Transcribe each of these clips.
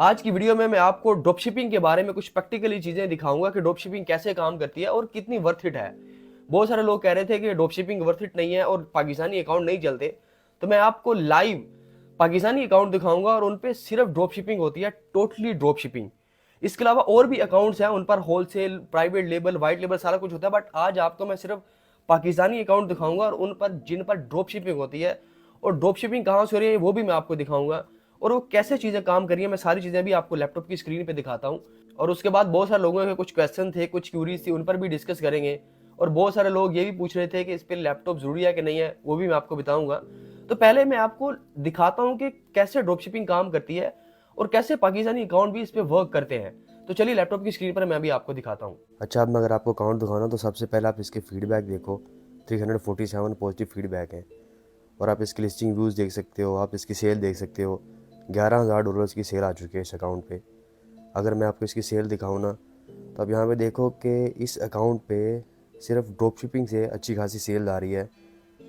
आज की वीडियो में मैं आपको ड्रॉपशिपिंग के बारे में कुछ प्रैक्टिकली चीजें दिखाऊंगा कि ड्रॉपशिपिंग कैसे काम करती है और कितनी वर्थ इट है। बहुत सारे लोग कह रहे थे कि ड्रॉपशिपिंग वर्थ इट नहीं है और पाकिस्तानी अकाउंट नहीं चलते, तो मैं आपको लाइव पाकिस्तानी अकाउंट दिखाऊंगा और उन पे सिर्फ ड्रॉपशिपिंग होती है, टोटली ड्रॉपशिपिंग। इसके अलावा और भी अकाउंट्स हैं, उन पर wholesale, private label, white label सारा कुछ होता है, बट आज आपको मैं सिर्फ पाकिस्तानी अकाउंट दिखाऊंगा और उन पर जिन पर ड्रॉपशिपिंग होती है और ड्रॉपशिपिंग कहाँ से हो रही है वो भी मैं आपको दिखाऊंगा और वो कैसे चीज़ें काम कर रही है। मैं सारी चीज़ें भी आपको लैपटॉप की स्क्रीन पे दिखाता हूँ और उसके बाद बहुत सारे लोगों के कुछ क्वेश्चन थे, कुछ क्यूरीज थी, उन पर भी डिस्कस करेंगे। और बहुत सारे लोग ये भी पूछ रहे थे कि इस पर लैपटॉप जरूरी है कि नहीं है, वो भी मैं आपको बताऊंगा। तो पहले मैं आपको दिखाता हूँ कि कैसे ड्रॉपशिपिंग काम करती है और कैसे पाकिस्तानी अकाउंट भी इस पर वर्क करते हैं। तो चलिए लैपटॉप की स्क्रीन पर मैं भी आपको दिखाता हूँ। अच्छा, अब मैं अगर आपको अकाउंट दिखाना तो सबसे पहले आप इसके फीडबैक देखो। 347 पॉजिटिव फीडबैक है और आप इसकी लिस्टिंग व्यूज़ देख सकते हो, आप इसकी सेल देख सकते हो। $11,000 की सेल आ चुकी है इस अकाउंट पे। अगर मैं आपको इसकी सेल दिखाऊँ ना, तो अब यहाँ पे देखो कि इस अकाउंट पे सिर्फ ड्रॉप शिपिंग से अच्छी खासी सेल आ रही है।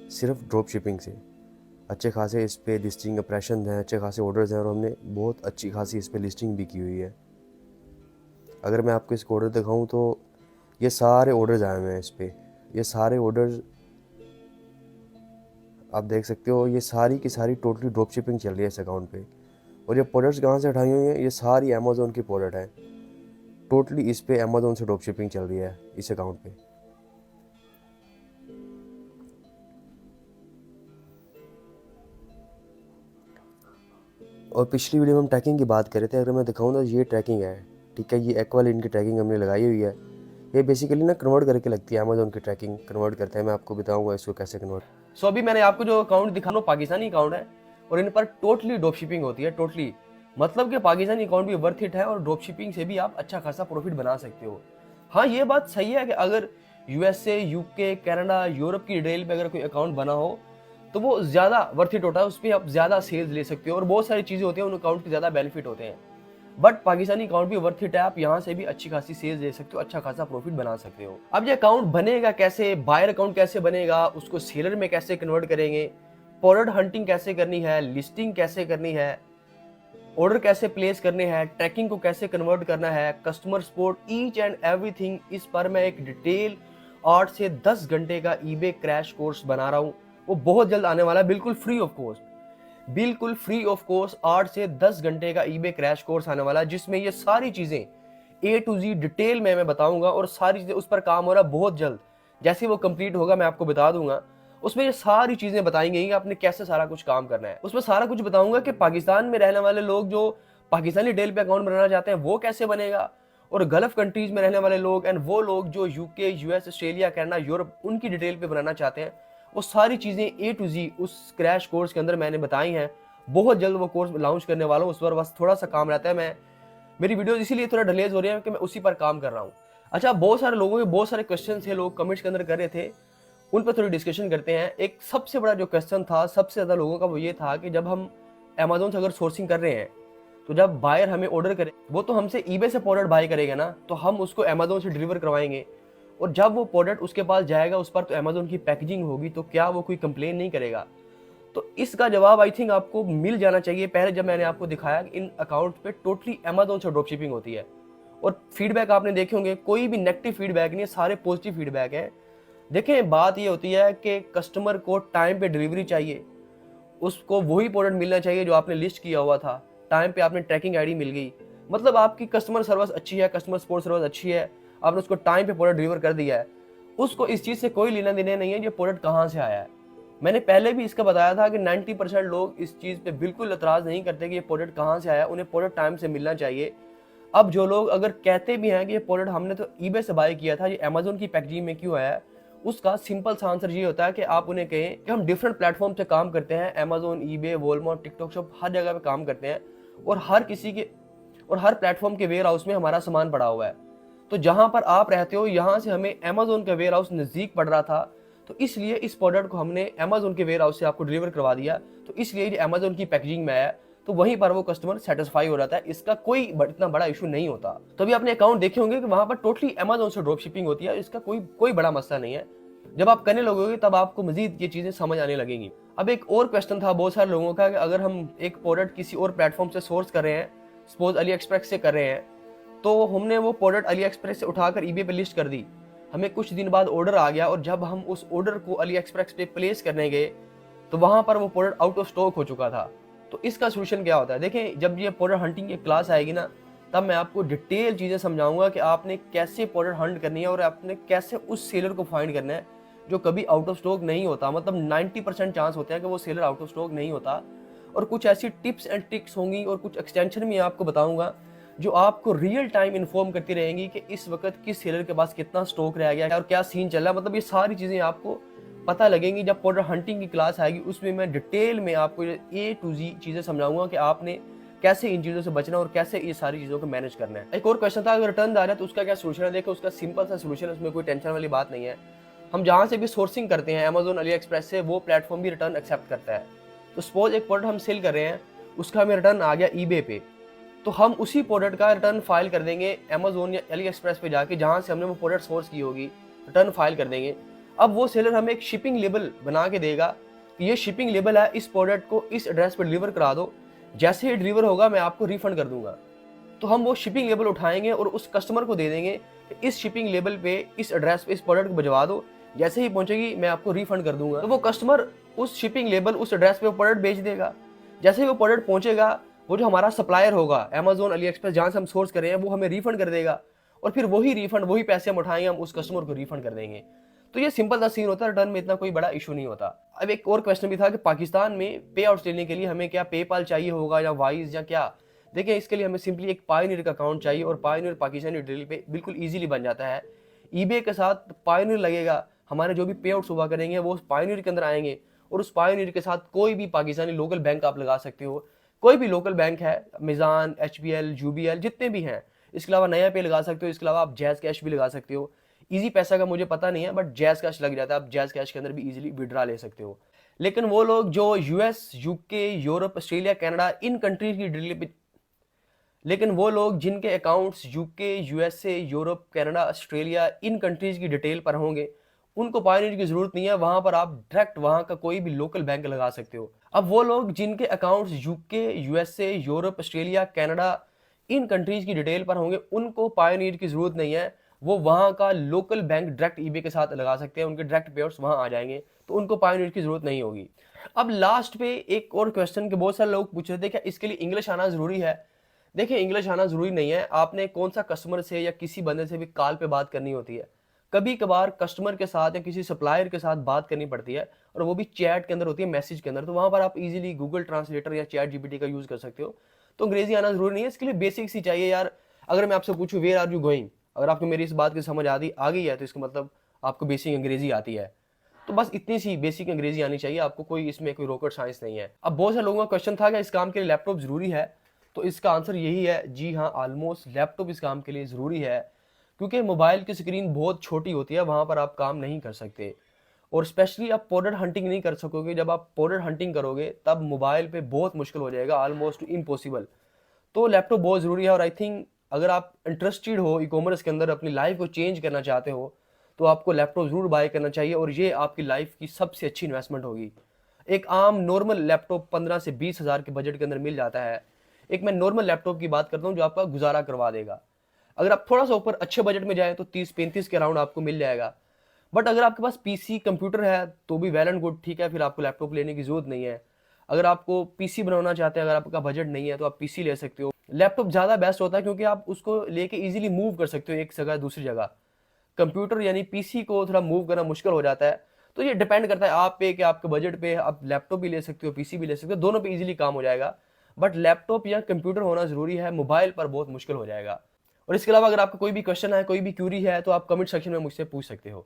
सिर्फ ड्रॉप शिपिंग से अच्छे खासे इस पर लिस्टिंग इंप्रेशन हैं, अच्छे खासे ऑर्डर्स हैं और हमने बहुत अच्छी खासी इस पर लिस्टिंग भी की हुई है। अगर मैं आपको इसको ऑर्डर दिखाऊँ तो ये सारे ऑर्डर्स आए हुए हैं इस पर। ये सारे ऑर्डर्स आप देख सकते हो, ये सारी की सारी टोटली ड्रॉप शिपिंग चल रही है इस अकाउंट पे। और ये प्रोडक्ट्स कहाँ से उठाई हुई हैं, ये सारी अमेज़ोन की प्रोडक्ट है। टोटली इस पे अमेज़ोन से ड्रॉप शिपिंग चल रही है इस अकाउंट पे। और पिछली वीडियो में हम ट्रैकिंग की बात कर रहे थे, अगर मैं दिखाऊँ तो ये ट्रैकिंग है, ठीक है। ये एक्वालिन की ट्रैकिंग हमने लगाई हुई है। ये बेसिकली ना कन्वर्ट करके लगती है, अमेज़ोन की ट्रैकिंग कन्वर्ट करते हैं। मैं आपको बताऊँगा इसको कैसे कन्वर्ट। सो अभी मैंने आपको जो अकाउंट दिखाना पाकिस्तानी अकाउंट है और इन पर टोटली ड्रॉप शिपिंग होती है, टोटली। मतलब कि पाकिस्तानी अकाउंट भी वर्थ इट है और ड्रॉप शिपिंग से भी आप अच्छा खासा प्रॉफिट बना सकते हो। हाँ, ये बात सही है कि अगर यूएसए, यूके, कनाडा, यूरोप की डिटेल पे अगर कोई अकाउंट बना हो तो वो ज्यादा वर्थ इट होता है, उस पर आप ज्यादा सेल्स ले सकते हो और बहुत सारी चीजें होती हैं, उन अकाउंट के ज्यादा बेनिफिट होते हैं। बट पाकिस्तानी अकाउंट भी वर्थ इट है, आप यहाँ से भी अच्छी खासी सेल्स ले सकते हो, अच्छा खासा प्रॉफिट बना सकते हो। अब ये अकाउंट बनेगा कैसे, बायर अकाउंट कैसे बनेगा, उसको सेलर में कैसे कन्वर्ट करेंगे, प्रोडक्ट हंटिंग कैसे करनी है, लिस्टिंग कैसे करनी है, ऑर्डर कैसे प्लेस करने हैं, ट्रैकिंग को कैसे कन्वर्ट करना है, customer support, each and everything, इस पर मैं एक डिटेल 8 से 10 घंटे का ईबे क्रैश कोर्स बना रहा हूँ। वो बहुत जल्द आने वाला है, बिल्कुल फ्री ऑफ कॉस्ट। बिल्कुल फ्री ऑफ कॉस्ट 8 से 10 घंटे का ईबे क्रैश कोर्स आने वाला है, जिसमें ये सारी चीजें ए टू जी डिटेल में मैं बताऊंगा और सारी चीजें उस पर काम हो रहा है बहुत जल्द। जैसे वो कंप्लीट होगा मैं आपको बता दूंगा। उसमें ये सारी चीजें बताई गई कि आपने कैसे सारा कुछ काम करना है। उसमें सारा कुछ बताऊंगा कि पाकिस्तान में रहने वाले लोग जो पाकिस्तानी डिटेल पे अकाउंट बनाना चाहते हैं वो कैसे बनेगा, और गल्फ कंट्रीज में रहने वाले लोग एंड वो लोग जो UK, US, Australia, Canada, Europe, उनकी डिटेल पे बनाना चाहते हैं, वो सारी चीजें ए टू जी उस क्रैश कोर्स के अंदर मैंने बताई हैं। बहुत जल्द वो कोर्स लॉन्च करने वाला हूँ, उस पर बस थोड़ा सा काम रहता है। मेरी वीडियो इसीलिए थोड़ा डिलेज हो रही है कि मैं उसी पर काम कर रहा हूँ। अच्छा, बहुत सारे लोगों के बहुत सारे क्वेश्चन थे, लोग कमेंट्स के अंदर कर रहे थे, उन पर थोड़ी डिस्कशन करते हैं। एक सबसे बड़ा जो क्वेश्चन था सबसे ज्यादा लोगों का, वो ये था कि जब हम अमेज़न से अगर सोर्सिंग कर रहे हैं तो जब बायर हमें ऑर्डर करे वो तो हमसे ईबे से प्रोडक्ट बाय करेगा ना, तो हम उसको अमेज़न से डिलीवर करवाएंगे और जब वो प्रोडक्ट उसके पास जाएगा उस पर तो अमेज़न की पैकेजिंग होगी, तो क्या वो कोई कंप्लेन नहीं करेगा? तो इसका जवाब आई थिंक आपको मिल जाना चाहिए पहले, जब मैंने आपको दिखाया कि इन अकाउंट पे टोटली अमेज़न से ड्रॉप शिपिंग होती है। और फीडबैक आपने देखे होंगे, कोई भी नेगेटिव फीडबैक नहीं है, सारे पॉजिटिव फीडबैक है। देखें, बात ये होती है कि कस्टमर को टाइम पे डिलीवरी चाहिए, उसको वही प्रोडक्ट मिलना चाहिए जो आपने लिस्ट किया हुआ था, टाइम पे आपने ट्रैकिंग आईडी मिल गई, मतलब आपकी कस्टमर सर्विस अच्छी है, कस्टमर सपोर्ट सर्विस अच्छी है, आपने उसको टाइम पे प्रोडक्ट डिलीवर कर दिया है, उसको इस चीज़ से कोई लेना देना नहीं है ये प्रोडक्ट कहाँ से आया है। मैंने पहले भी इसका बताया था कि 90% लोग इस चीज़ पे बिल्कुल एतराज़ नहीं करते कि ये प्रोडक्ट कहाँ से आया, उन्हें प्रोडक्ट टाइम से मिलना चाहिए। अब जो लोग अगर कहते भी हैं कि ये प्रोडक्ट हमने तो ईबे से बाय किया था, ये अमेज़न की पैकेजिंग में क्यों आया है, उसका सिंपल सा आंसर ये होता है कि आप उन्हें कहें कि हम डिफरेंट प्लेटफॉर्म से काम करते हैं, Amazon, eBay, Walmart, TikTok shop, हर जगह पे काम करते हैं और हर प्लेटफॉर्म के वेयर हाउस में हमारा सामान पड़ा हुआ है। तो जहां पर आप रहते हो यहाँ से हमें अमेज़न का वेयर हाउस नज़दीक पड़ रहा था, तो इसलिए इस प्रोडक्ट को हमने अमेज़न के वेयर हाउस से आपको डिलीवर करवा दिया, तो इसलिए ये अमेज़न की पैकेजिंग में आया, तो वहीं पर वो कस्टमर सेटिस्फाई हो जाता है, इसका कोई इतना बड़ा इशू नहीं होता। तो अभी आपने अकाउंट देखे होंगे कि वहां पर टोटली अमेज़न से ड्रॉप शिपिंग होती है, इसका कोई कोई बड़ा मसला नहीं है। जब आप करने लगोगे तब आपको मजीद ये चीजें समझ आने लगेंगी। अब एक और क्वेश्चन था बहुत सारे लोगों का कि अगर हम एक प्रोडक्ट किसी और प्लेटफॉर्म से सोर्स कर रहे हैं, सपोज अली एक्सप्रेस से कर रहे हैं, तो हमने वो प्रोडक्ट अली एक्सप्रेस से उठाकर ईबे पे लिस्ट कर दी, हमें कुछ दिन बाद ऑर्डर आ गया और जब हम उस ऑर्डर को अली एक्सप्रेस पे प्लेस करने गए तो वहां पर वो प्रोडक्ट आउट ऑफ स्टॉक हो चुका था। तो इसका सोल्यूशन क्या होता है? देखें, जब ये प्रोडक्ट हंटिंग की क्लास आएगी ना, तब मैं आपको डिटेल चीज़ें समझाऊंगा कि आपने कैसे प्रोडक्ट हंट करनी है और आपने कैसे उस सेलर को फाइंड करना है जो कभी आउट ऑफ स्टॉक नहीं होता। मतलब 90% चांस होते हैं कि वो सेलर आउट ऑफ स्टॉक नहीं होता। और कुछ ऐसी टिप्स एंड ट्रिक्स होंगी और कुछ एक्सटेंशन भी आपको बताऊंगा जो आपको रियल टाइम इन्फॉर्म करती रहेंगी कि इस वक्त किस सेलर के पास कितना स्टॉक रह गया है और क्या सीन चल रहा है। मतलब ये सारी चीज़ें आपको पता लगेंगी जब प्रोडक्ट हंटिंग की क्लास आएगी। उसमें मैं डिटेल में आपको A to Z चीज़ें समझाऊंगा कि आपने कैसे इन चीज़ों से बचना और कैसे ये सारी चीज़ों को मैनेज करना है। एक और क्वेश्चन था, अगर रिटर्न आ रहा है तो उसका क्या सोल्यूशन है? देखो, उसका सिंपल सा सोल्यूशन है, उसमें कोई टेंशन वाली बात नहीं है। हम जहाँ से भी सोर्सिंग करते हैं अमेजोन, अली एक्सप्रेस से, वो प्लेटफॉर्म भी रिटर्न एक्सेप्ट करता है। तो सपोज एक प्रोडक्ट हम सेल कर रहे हैं, उसका हमें रिटर्न आ गया ईबे पे, तो हम उसी प्रोडक्ट का रिटर्न फाइल कर देंगे अमेजोन या अली एक्सप्रेस पे जाके, जहाँ से हमने वो प्रोडक्ट सोर्स की होगी, रिटर्न फाइल कर देंगे। अब वो सेलर हमें एक शिपिंग लेबल बना के देगा कि ये शिपिंग लेबल है, इस प्रोडक्ट को इस एड्रेस पर डिलीवर करा दो, जैसे ही डिलीवर होगा मैं आपको रिफंड कर दूंगा। तो हम वो शिपिंग लेबल उठाएंगे और उस कस्टमर को दे देंगे कि इस शिपिंग लेबल पे इस एड्रेस पे इस प्रोडक्ट को भिजवा दो, जैसे ही पहुंचेगी मैं आपको रिफंड कर दूंगा। तो वो कस्टमर उस शिपिंग लेबल उस एड्रेस पे प्रोडक्ट भेज देगा। जैसे ही वो प्रोडक्ट पहुंचेगा, वो जो हमारा सप्लायर होगा अमेजोन, अली एक्सप्रेस, जहाँ से हम सोर्स कर रहे हैं, वो हमें रिफंड कर देगा और फिर वही रिफंड, वही पैसे हम उठाएंगे, हम उस कस्टमर को रिफंड कर देंगे। तो ये सिंपल सा सीन होता है, रिटर्न में इतना कोई बड़ा इशू नहीं होता। अब एक और क्वेश्चन भी था कि पाकिस्तान में पे आउट्स लेने के लिए हमें क्या पेपाल चाहिए होगा या वाइज या क्या? देखिए, इसके लिए हमें सिंपली एक पायोनियर का अकाउंट चाहिए और पायोनियर पाकिस्तानी डिटेल पे बिल्कुल ईजिली बन जाता है। ईबे के साथ पायोनियर लगेगा, हमारे जो भी पे आउट्स हुआ करेंगे वो पायोनियर के अंदर आएंगे और उस पायोनियर के साथ कोई भी पाकिस्तानी लोकल बैंक आप लगा सकते हो। कोई भी लोकल बैंक है, मिजान, HBL, UBL, जितने भी हैं। इसके अलावा नया पे लगा सकते हो, इसके अलावा आप जैज़ कैश भी लगा सकते हो। इजी पैसा का मुझे पता नहीं है, बट जैज़ कैश लग जाता है, आप जैज़ कैश के अंदर भी इजीली विड्रा ले सकते हो। लेकिन वो लोग जो US, UK, Europe, Australia, Canada, इन कंट्रीज की डिटेल पे, लेकिन वो लोग जिनके accounts UK, USA, Europe, Canada, Australia, इन कंट्रीज की डिटेल पर होंगे, उनको पायोनियर की जरूरत नहीं है। वहां पर आप डायरेक्ट वहां का कोई भी लोकल बैंक लगा सकते हो। अब वो लोग जिनके accounts UK, USA, Europe, Australia, Canada, इन कंट्रीज की डिटेल पर होंगे, उनको पायोनियर की जरूरत नहीं है। वो वहां का लोकल बैंक डायरेक्ट ईबे के साथ लगा सकते हैं, उनके डायरेक्ट पेआउट्स वहां आ जाएंगे, तो उनको पायोनियर की जरूरत नहीं होगी। अब लास्ट पे एक और क्वेश्चन के बहुत सारे लोग पूछ रहे थे, क्या इसके लिए इंग्लिश आना जरूरी है? देखिए, इंग्लिश आना जरूरी नहीं है। आपने कौन सा कस्टमर से या किसी बंदे से भी कॉल पे बात करनी होती है, कभी कभार कस्टमर के साथ या किसी सप्लायर के साथ बात करनी पड़ती है, और वो भी चैट के अंदर होती है, मैसेज के अंदर। तो वहां पर आप इजीली गूगल ट्रांसलेटर या चैट GPT का यूज कर सकते हो। तो अंग्रेजी आना जरूरी नहीं है, इसके लिए बेसिक्स ही चाहिए यार। अगर मैं आपसे पूछूं वेयर आर यू गोइंग, अगर आपको मेरी इस बात की समझ आ गई है, तो इसका मतलब आपको बेसिक अंग्रेजी आती है। तो बस इतनी सी बेसिक अंग्रेजी आनी चाहिए आपको, कोई इसमें कोई रॉकेट साइंस नहीं है। अब बहुत सारे लोगों का क्वेश्चन था कि इस काम के लिए लैपटॉप जरूरी है, तो इसका आंसर यही है, जी हाँ, ऑलमोस्ट लैपटॉप इस काम के लिए जरूरी है, क्योंकि मोबाइल की स्क्रीन बहुत छोटी होती है, वहां पर आप काम नहीं कर सकते। और स्पेशली आप प्रोडक्ट हंटिंग नहीं कर सकोगे। जब आप प्रोडक्ट हंटिंग करोगे तब मोबाइल पे बहुत मुश्किल हो जाएगा, ऑलमोस्ट इम्पॉसिबल। तो लैपटॉप बहुत ज़रूरी है। और आई थिंक अगर आप इंटरेस्टेड हो ई कॉमर्स के अंदर, अपनी लाइफ को चेंज करना चाहते हो, तो आपको लैपटॉप ज़रूर बाय करना चाहिए, और ये आपकी लाइफ की सबसे अच्छी इन्वेस्टमेंट होगी। एक आम नॉर्मल लैपटॉप 15 से 20 हज़ार के बजट के अंदर मिल जाता है। एक मैं नॉर्मल लैपटॉप की बात करता हूँ जो आपका गुजारा करवा देगा। अगर आप थोड़ा सा ऊपर अच्छे बजट में जाए तो 30-35 के अराउंड आपको मिल जाएगा। बट अगर आपके पास PC कंप्यूटर है तो भी वेल एंड गुड, ठीक है, फिर आपको लैपटॉप लेने की जरूरत नहीं है। अगर आपको PC बनाना चाहते हैं, अगर आपका बजट नहीं है, तो आप PC ले सकते हो। लैपटॉप ज़्यादा बेस्ट होता है क्योंकि आप उसको लेके इजीली मूव कर सकते हो एक जगह दूसरी जगह। कंप्यूटर यानी PC को थोड़ा मूव करना मुश्किल हो जाता है। तो ये डिपेंड करता है आप पे कि आपके बजट पे आप लैपटॉप भी ले सकते हो, PC भी ले सकते हो, दोनों पे इजीली काम हो जाएगा। बट लैपटॉप या कंप्यूटर होना जरूरी है, मोबाइल पर बहुत मुश्किल हो जाएगा। और इसके अलावा अगर आपका कोई भी क्वेश्चन है, कोई भी क्यूरी है, तो आप कमेंट सेक्शन में मुझसे पूछ सकते हो।